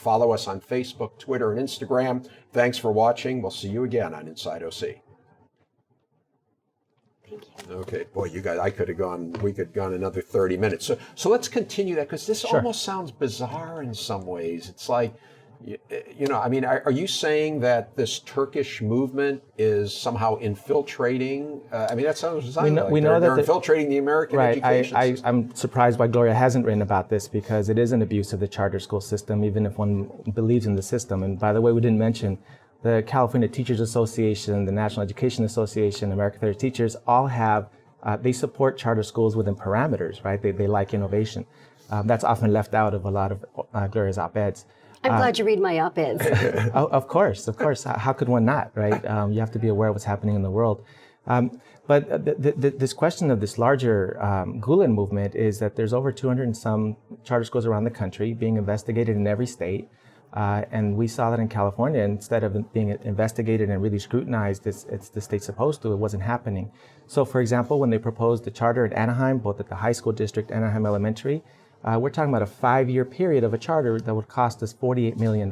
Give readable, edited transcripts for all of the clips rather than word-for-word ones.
Follow us on Facebook, Twitter, and Instagram. Thanks for watching. We'll see you again on Inside OC. Thank you. Okay, boy, you guys, we could have gone another 30 minutes. So let's continue that, because this almost sounds bizarre in some ways. It's like, I mean, are you saying that this Turkish movement is somehow infiltrating? I mean, that sounds like they're infiltrating the American education system. I'm surprised why Gloria hasn't written about this, because it is an abuse of the charter school system, even if one believes in the system. And by the way, we didn't mention the California Teachers Association, the National Education Association, American Theater Teachers, all have, they support charter schools within parameters, right? They like innovation. That's often left out of a lot of Gloria's op-eds. I'm glad you read my op-eds. Of course. How could one not, right? You have to be aware of what's happening in the world. But this question of this larger Gulen movement is that there's over 200 and some charter schools around the country being investigated in every state. And we saw that in California, instead of being investigated and really scrutinized, it's the state supposed to, it wasn't happening. So for example, when they proposed the charter at Anaheim, both at the high school district and Anaheim Elementary, we're talking about a 5-year period of a charter that would cost us $48 million,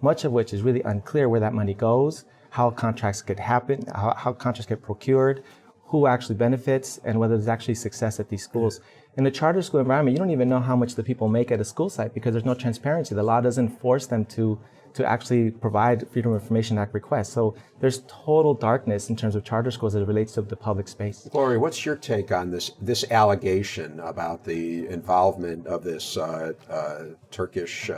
much of which is really unclear where that money goes, how contracts get happen, how contracts get procured, who actually benefits, and whether there's actually success at these schools. In the charter school environment, you don't even know how much the people make at a school site, because there's no transparency. The law doesn't force them to actually provide Freedom of Information Act requests. So there's total darkness in terms of charter schools as it relates to the public space. Gloria, what's your take on this allegation about the involvement of this Turkish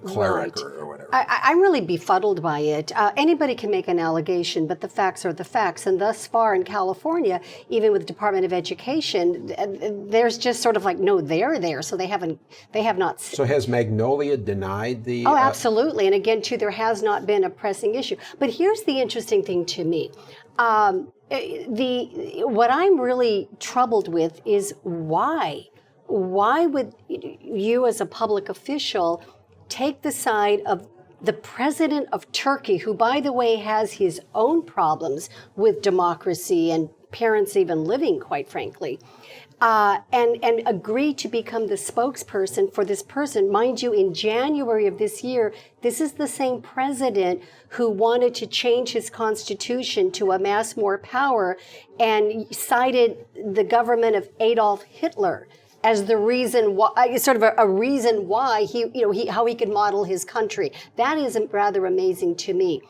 cleric or whatever? I'm really befuddled by it. Anybody can make an allegation, but the facts are the facts. And thus far in California, even with the Department of Education, there's just sort of like, no, they're there. So they have not. So has Magnolia denied the? Oh, absolutely. And again, too, there has not been a pressing issue. But here's the interesting thing to me. What I'm really troubled with is why? Why would you as a public official take the side of the president of Turkey, who, by the way, has his own problems with democracy and parents even living, quite frankly, and agree to become the spokesperson for this person? Mind you, in January of this year, this is the same president who wanted to change his constitution to amass more power and cited the government of Adolf Hitler as the reason why, sort of a reason why how he could model his country. That is rather amazing to me.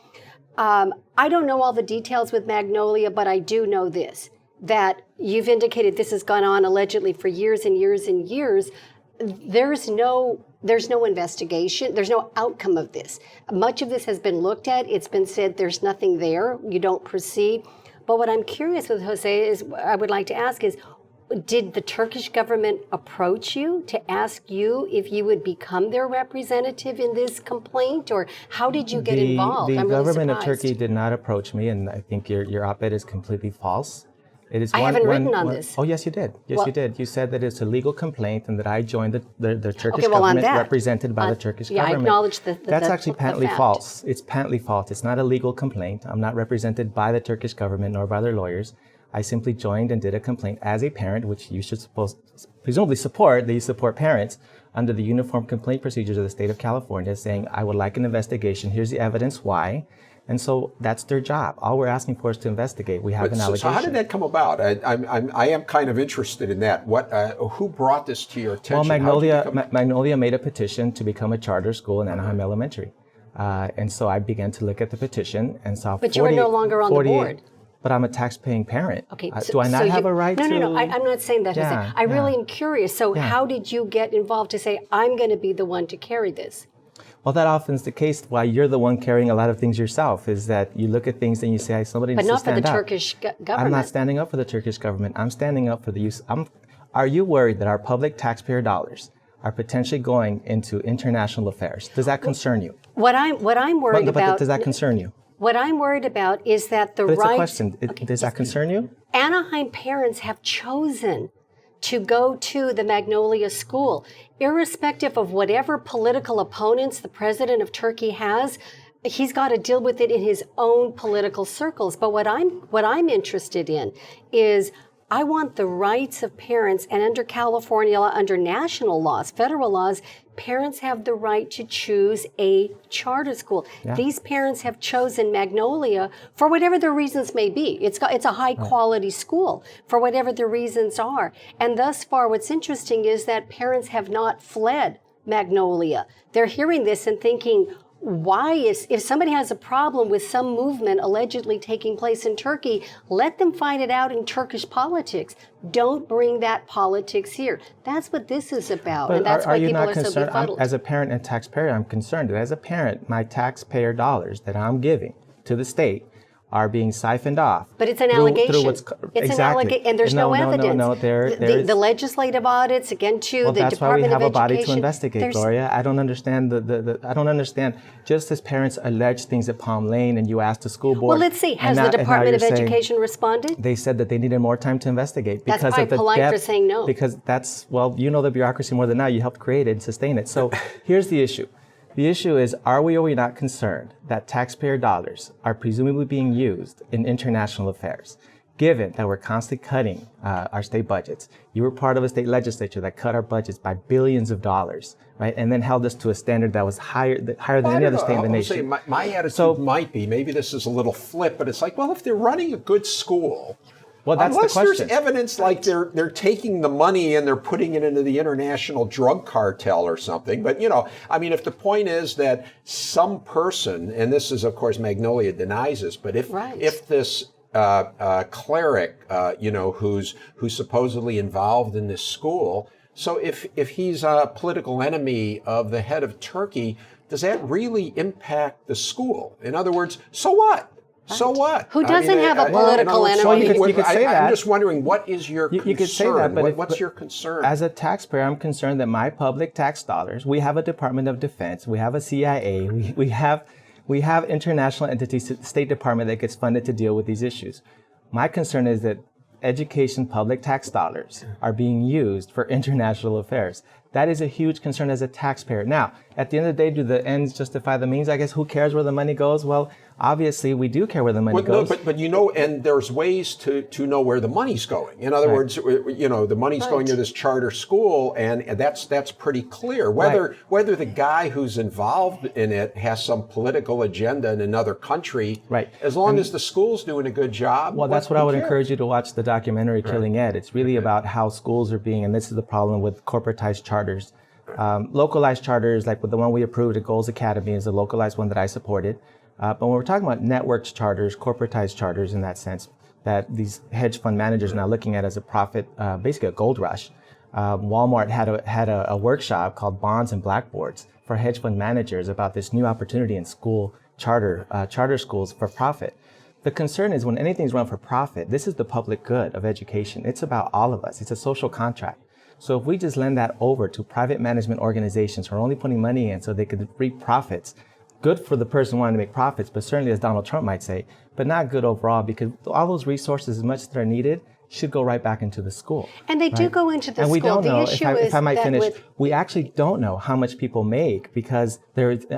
I don't know all the details with Magnolia, but I do know this, that you've indicated this has gone on allegedly for years and years and years. There's no investigation. There's no outcome of this. Much of this has been looked at. It's been said there's nothing there. You don't proceed. But what I'm curious with, Jose, is I would like to ask is, did the Turkish government approach you to ask you if you would become their representative in this complaint, or how did you get involved? The government of Turkey did not approach me, and I think your op-ed is completely false. It is I haven't written on this. Oh, yes, you did. Yes, you did. You said that it's a legal complaint and that I joined the Turkish government represented by the Turkish government. I acknowledge That's actually patently false. It's patently false. It's not a legal complaint. I'm not represented by the Turkish government nor by their lawyers. I simply joined and did a complaint as a parent, which you should presumably support. They support parents under the Uniform Complaint Procedures of the state of California, saying, I would like an investigation. Here's the evidence why. And so that's their job. All we're asking for is to investigate. We have an allegation. So how did that come about? I am kind of interested in that. Who brought this to your attention? Well, Magnolia made a petition to become a charter school in Anaheim Elementary. And so I began to look at the petition and saw But you are no longer on the board. But I'm a tax-paying parent. Okay, do I not have a right to? No. I'm not saying that. Yeah, I really am curious. So how did you get involved to say, I'm going to be the one to carry this? Well, that often is the case. Why you're the one carrying a lot of things yourself is that you look at things and you say, somebody needs to stand up. But not for the Turkish government. I'm not standing up for the Turkish government. I'm standing up for the use. Are you worried that our public taxpayer dollars are potentially going into international affairs? Does that concern you? What I'm worried about. Does that concern you? What I'm worried about is that the It's right. a question. Does that concern you? Anaheim parents have chosen to go to the Magnolia School, irrespective of whatever political opponents the president of Turkey has. He's got to deal with it in his own political circles. But what I'm interested in is, I want the rights of parents, and under California law, under national laws, federal laws, parents have the right to choose a charter school. Yeah. These parents have chosen Magnolia for whatever their reasons may be. It's a high quality school for whatever the reasons are. And thus far, what's interesting is that parents have not fled Magnolia. They're hearing this and thinking, if somebody has a problem with some movement allegedly taking place in Turkey, let them find it out in Turkish politics. Don't bring that politics here. That's what this is about. But and that's why people are so befuddled. As a parent and taxpayer, I'm concerned that as a parent, my taxpayer dollars that I'm giving to the state are being siphoned off. But it's an allegation. It's an allegation, and there's no evidence. No, the legislative audits, again, too, the Department of Education. That's why we have a body to investigate, Gloria. I don't understand I don't understand. Just as parents allege things at Palm Lane and you ask the school board. Well, let's see. Has the Department of Education responded? They said that they needed more time to investigate. That's probably polite for saying no. Because you know the bureaucracy more than I. You helped create it and sustain it. So here's the issue. The issue is, are we or are we not concerned that taxpayer dollars are presumably being used in international affairs, given that we're constantly cutting our state budgets? You were part of a state legislature that cut our budgets by billions of dollars, right? And then held us to a standard that was higher than any other state in the nation. My attitude might be, maybe this is a little flip, but it's like, well, if they're running a good school, well, that's unless the question. There's evidence like they're taking the money and they're putting it into the international drug cartel or something. But, if the point is that some person, and this is, of course, Magnolia denies this, but if this cleric, who's supposedly involved in this school, so if he's a political enemy of the head of Turkey, does that really impact the school? In other words, so what? So what? Who doesn't have a political enemy? Well, you could say that. I'm just wondering, what is your concern? You could say that, but what's your concern? As a taxpayer, I'm concerned that my public tax dollars, we have a Department of Defense, we have a CIA, we have international entities, State Department that gets funded to deal with these issues. My concern is that education public tax dollars are being used for international affairs. That is a huge concern as a taxpayer. Now, at the end of the day, do the ends justify the means? I guess who cares where the money goes? Well, obviously, we do care where the money goes. No, but and there's ways to know where the money's going. In other words, the money's going to this charter school, and that's pretty clear. Whether the guy who's involved in it has some political agenda in another country, as long as the school's doing a good job. Well, that's what I would encourage you to watch the documentary Killing Ed. It's really about how schools are being, and this is the problem with corporatized charters. Localized charters, like with the one we approved at Goals Academy, is a localized one that I supported. But when we're talking about networked charters, corporatized charters in that sense, that these hedge fund managers are now looking at as a profit, basically a gold rush. Walmart had a workshop called Bonds and Blackboards for hedge fund managers about this new opportunity in school charter schools for profit. The concern is when anything's run for profit, this is the public good of education. It's about all of us. It's a social contract. So if we just lend that over to private management organizations who are only putting money in so they could reap profits, good for the person wanting to make profits, but certainly, as Donald Trump might say, but not good overall, because all those resources, as much as they're needed, should go right back into the school. And they do go into the school. And we don't know, if I might finish, we actually don't know how much people make because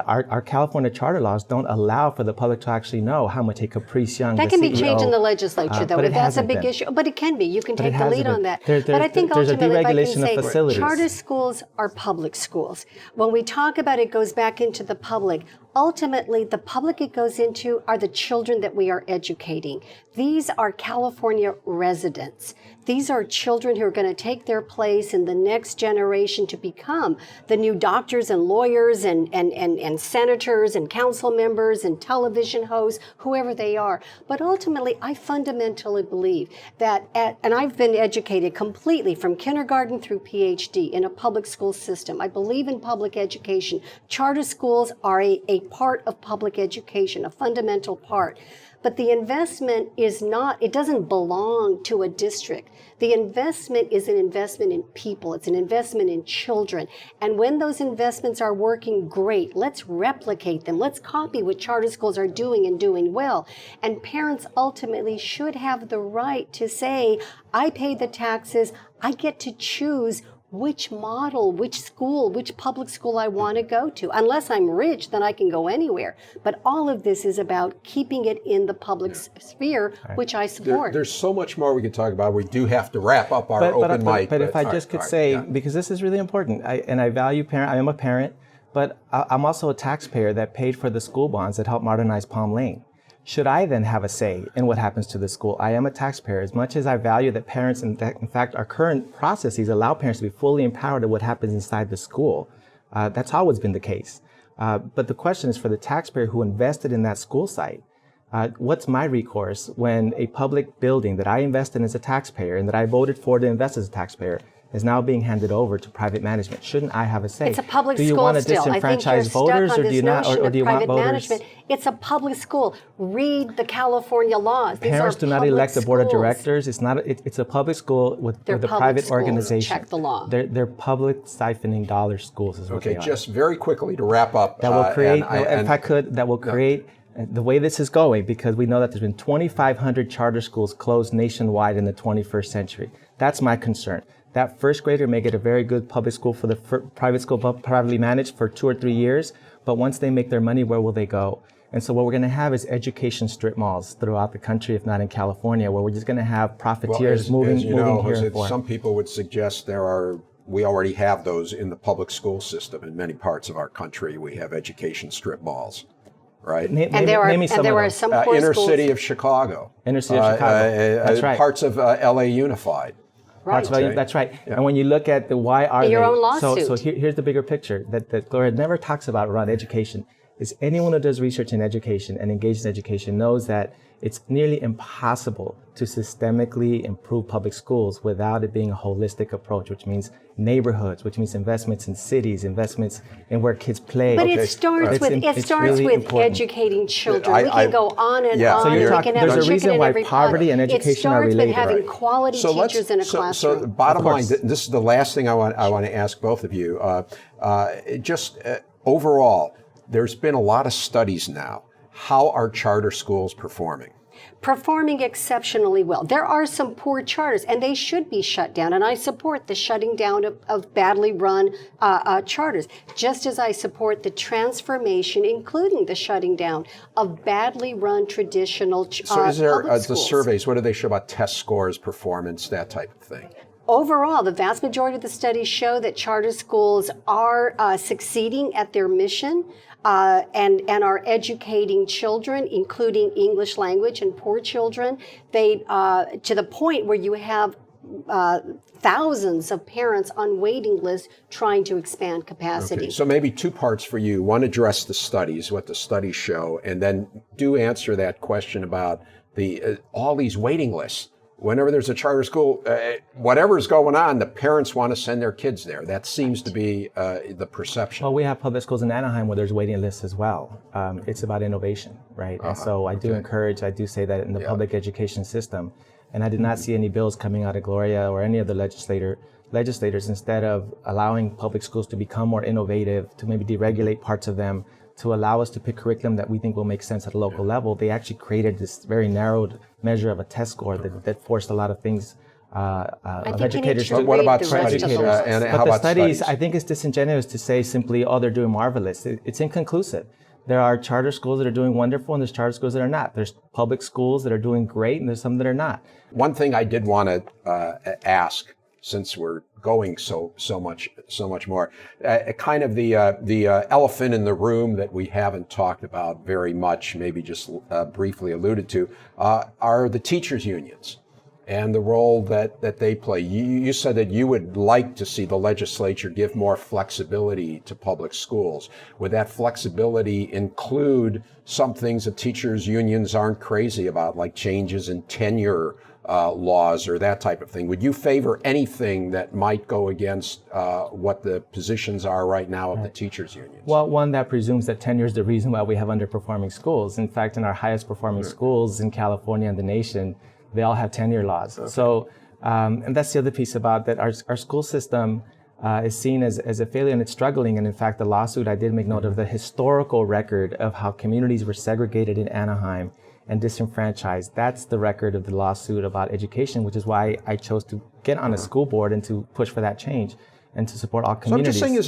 our California charter laws don't allow for the public to actually know how much a Caprice Young, that can be changed in the legislature, though. If that's a big issue. But it can be. You can take the lead on that. But I think ultimately, if I can say, charter schools are public schools. When we talk about it goes back into the public, ultimately, the public it goes into are the children that we are educating. These are California residents. These are children who are going to take their place in the next generation to become the new doctors and lawyers and senators and council members and television hosts, whoever they are. But ultimately, I fundamentally believe that, and I've been educated completely from kindergarten through PhD in a public school system. I believe in public education. Charter schools are a part of public education, a fundamental part. But the investment is not, it doesn't belong to a district. The investment is an investment in people. It's an investment in children. And when those investments are working great, let's replicate them. Let's copy what charter schools are doing and doing well. And parents ultimately should have the right to say, I pay the taxes, I get to choose which model, which school, which public school I want to go to. Unless I'm rich, then I can go anywhere. But all of this is about keeping it in the public sphere, which I support. There's so much more we could talk about. We do have to wrap up our open mic. But if I just could say, because this is really important, I value parent. I am a parent, but I'm also a taxpayer that paid for the school bonds that helped modernize Palm Lane. Should I then have a say in what happens to the school? I am a taxpayer. As much as I value that parents, in fact, our current processes allow parents to be fully empowered to what happens inside the school. That's always been the case. But the question is for the taxpayer who invested in that school site, what's my recourse when a public building that I invested in as a taxpayer and that I voted for to invest as a taxpayer is now being handed over to private management? Shouldn't I have a say? It's a public school. Do you school want to still. disenfranchise voters, or do you not, or do you want voters? Management. It's a public school. Read the California laws. These Parents are do not elect the board of schools. directors. It's not. It's a public school with a private schools. organization. Check the law. They're public siphoning dollar schools. Is what they are. Just very quickly to wrap up. That will create. That will create. The way this is going, because we know that there's been 2,500 charter schools closed nationwide in the 21st century. That's my concern. That first grader may get a very good public school for the private school privately managed for 2 or 3 years, but once they make their money, where will they go? And so what we're going to have is education strip malls throughout the country, if not in California, where we're just going to have profiteers moving here and forth. Some people would suggest we already have those in the public school system in many parts of our country. We have education strip malls. Right. There are some poor inner schools. city of Chicago. Inner city of Chicago. That's right. Parts of LA Unified. Right. That's right. Yeah. And when you look at why are your they own lawsuit. So here's the bigger picture that Gloria never talks about around education. Is anyone who does research in education and engages in education knows that it's nearly impossible to systemically improve public schools without it being a holistic approach, which means neighborhoods, which means investments in cities, investments in where kids play. But it starts with educating children. We can go on and on. So we can have there's a reason why povarity and education are related. It starts with having quality teachers in a classroom. So bottom line, this is the last thing I want to ask both of you. Overall, there's been a lot of studies now. How are charter schools performing? Performing exceptionally well. There are some poor charters, and they should be shut down. And I support the shutting down of badly run charters, just as I support the transformation, including the shutting down of badly run traditional So is there public the schools. surveys, what do they show about test scores, performance, that type of thing? Overall, the vast majority of the studies show that charter schools are succeeding at their mission and are educating children, including English language and poor children. They to the point where you have thousands of parents on waiting lists trying to expand capacity. Okay, so maybe two parts for you. One, address the studies, what the studies show, and then do answer that question about the all these waiting lists. Whenever there's a charter school, whatever's going on, the parents want to send their kids there. That seems to be the perception. Well, we have public schools in Anaheim where there's waiting lists as well. It's about innovation, right? And so I do say that in the public education system. And I did not see any bills coming out of Gloria or any of the legislators, instead of allowing public schools to become more innovative, to maybe deregulate parts of them, to allow us to pick curriculum that we think will make sense at a local level. They actually created this very narrowed measure of a test score that forced a lot of things of educators. But what about studies? But the studies, I think it's disingenuous to say simply, oh, they're doing marvelous. It's inconclusive. There are charter schools that are doing wonderful, and there's charter schools that are not. There's public schools that are doing great, and there's some that are not. One thing I did want to ask, since we're going so much more, kind of the elephant in the room that we haven't talked about very much, maybe just briefly alluded to, are the teachers' unions and the role that they play. You said that you would like to see the legislature give more flexibility to public schools. Would that flexibility include some things that teachers' unions aren't crazy about, like changes in tenure laws or that type of thing? Would you favor anything that might go against what the positions are right now of the teachers' unions? Well, one that presumes that tenure is the reason why we have underperforming schools. In fact, in our highest performing schools in California and the nation, they all have tenure laws. Okay. So, and that's the other piece about that. Our school system is seen as a failure, and it's struggling. And in fact, the lawsuit, I did make note of the historical record of how communities were segregated in Anaheim and disenfranchised. That's the record of the lawsuit about education, which is why I chose to get on a school board and to push for that change. and to support all So I'm communities. just saying, is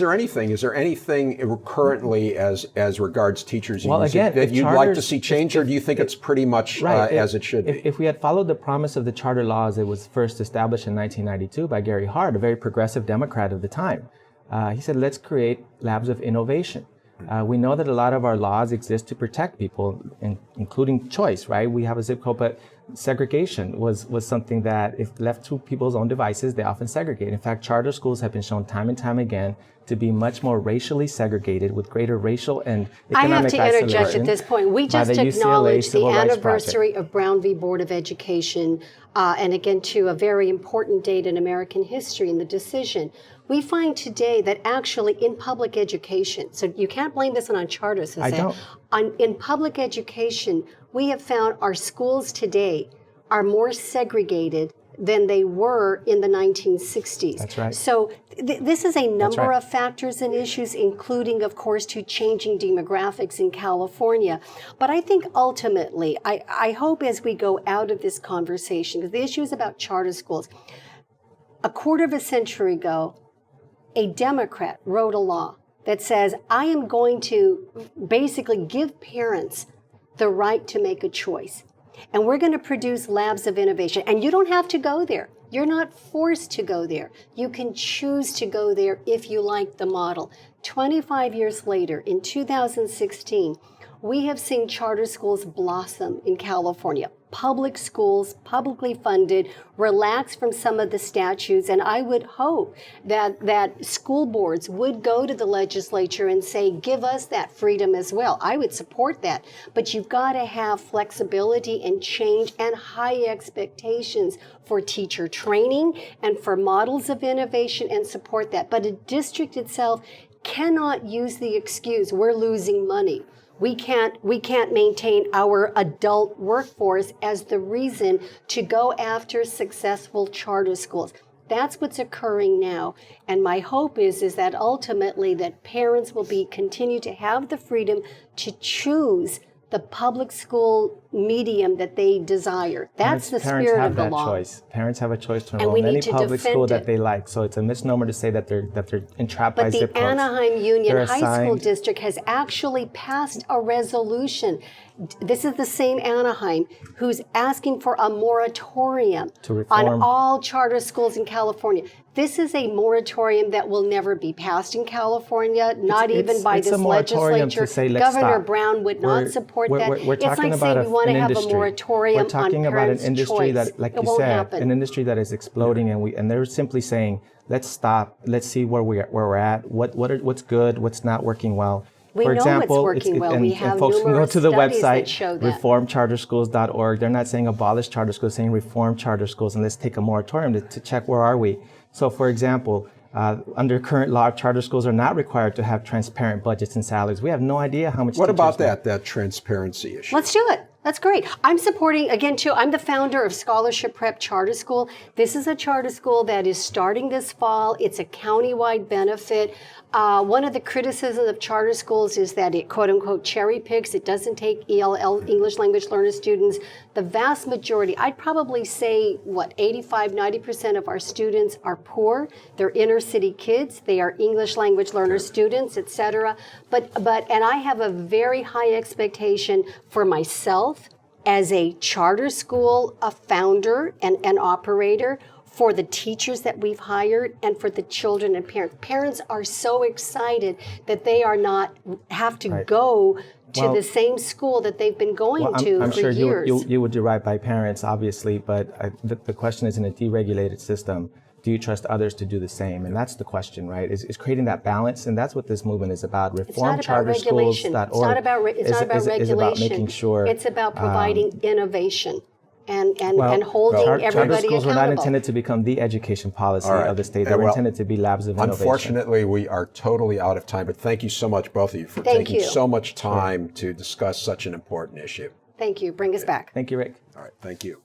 there anything currently as regards teachers Well, again, that if you'd like to charters- see changed, or do you think it's pretty much as it should be? If we had followed the promise of the charter laws, it was first established in 1992 by Gary Hart, a very progressive Democrat of the time. He said, let's create labs of innovation. We know that a lot of our laws exist to protect people, including choice, right? We have a zip code, but segregation was something that if left to people's own devices, they often segregate. In fact, charter schools have been shown time and time again to be much more racially segregated with greater racial and economic isolation. I have to interject at this point. We just acknowledged the anniversary of Brown v. Board of Education, and again, to a very important date in American history in the decision. We find today that actually in public education, so you can't blame this on charters, I don't. In public education, we have found our schools today are more segregated than they were in the 1960s. That's right. So this is a number of factors and issues, including, of course, to changing demographics in California. But I think ultimately, I hope as we go out of this conversation, because the issue is about charter schools, a quarter of a century ago, a Democrat wrote a law that says, I am going to basically give parents the right to make a choice. And we're going to produce labs of innovation. And you don't have to go there. You're not forced to go there. You can choose to go there if you like the model. 25 years later, in 2016, we have seen charter schools blossom in California. Public schools, publicly funded, relax from some of the statutes, and I would hope that school boards would go to the legislature and say, give us that freedom as well. I would support that, but you've got to have flexibility and change and high expectations for teacher training and for models of innovation and support that. But a district itself cannot use the excuse, we're losing money. We can't maintain our adult workforce as the reason to go after successful charter schools. That's what's occurring now. And my hope is that ultimately that parents will continue to have the freedom to choose the public school medium that they desire. That's the spirit of the law. Parents have a choice to enroll in any public school that they like. So it's a misnomer to say that they're entrapped by zip codes. But the Anaheim Union High School District has actually passed a resolution. This is the same Anaheim who's asking for a moratorium on all charter schools in California. This is a moratorium that will never be passed in California, not even by this legislature. Governor Brown would not support that. It's like saying we want to have a moratorium on parents' choice. We're talking about an industry that, like you said, an industry that is exploding, and they're simply saying, let's stop, let's see where we're at, what's good, what's not working well. We know what's working well. We have folks can go to the website, reformchartersschools.org. They're not saying abolish charter schools, saying reform charter schools, and let's take a moratorium to check where are we. So, for example, under current law, charter schools are not required to have transparent budgets and salaries. We have no idea how much. What about that transparency issue? Let's do it. That's great. I'm supporting, again, too, I'm the founder of Scholarship Prep Charter School. This is a charter school that is starting this fall. It's a countywide benefit. One of the criticisms of charter schools is that it, quote unquote, cherry picks. It doesn't take ELL, English Language Learner students. The vast majority, I'd probably say, 85, 90% of our students are poor. They're inner city kids. They are English Language Learner students, et cetera. And I have a very high expectation for myself as a charter school, a founder and an operator, for the teachers that we've hired, and for the children and parents. Parents are so excited that they are not have to go to the same school that they've been going to I'm for sure years. You would do right by parents, obviously, but the question is, in a deregulated system, do you trust others to do the same? And that's the question, right? Is creating that balance, and that's what this movement is about. Reformcharterschools.org. It's not about regulation. It's about making sure. It's about providing innovation and holding everybody charter schools accountable. were not intended to become the education policy of the state. They were intended to be labs of innovation. Unfortunately, we are totally out of time, but thank you so much, both of you, for taking so much time to discuss such an important issue. Thank you. Bring us back. Thank you, Rick. All right. Thank you.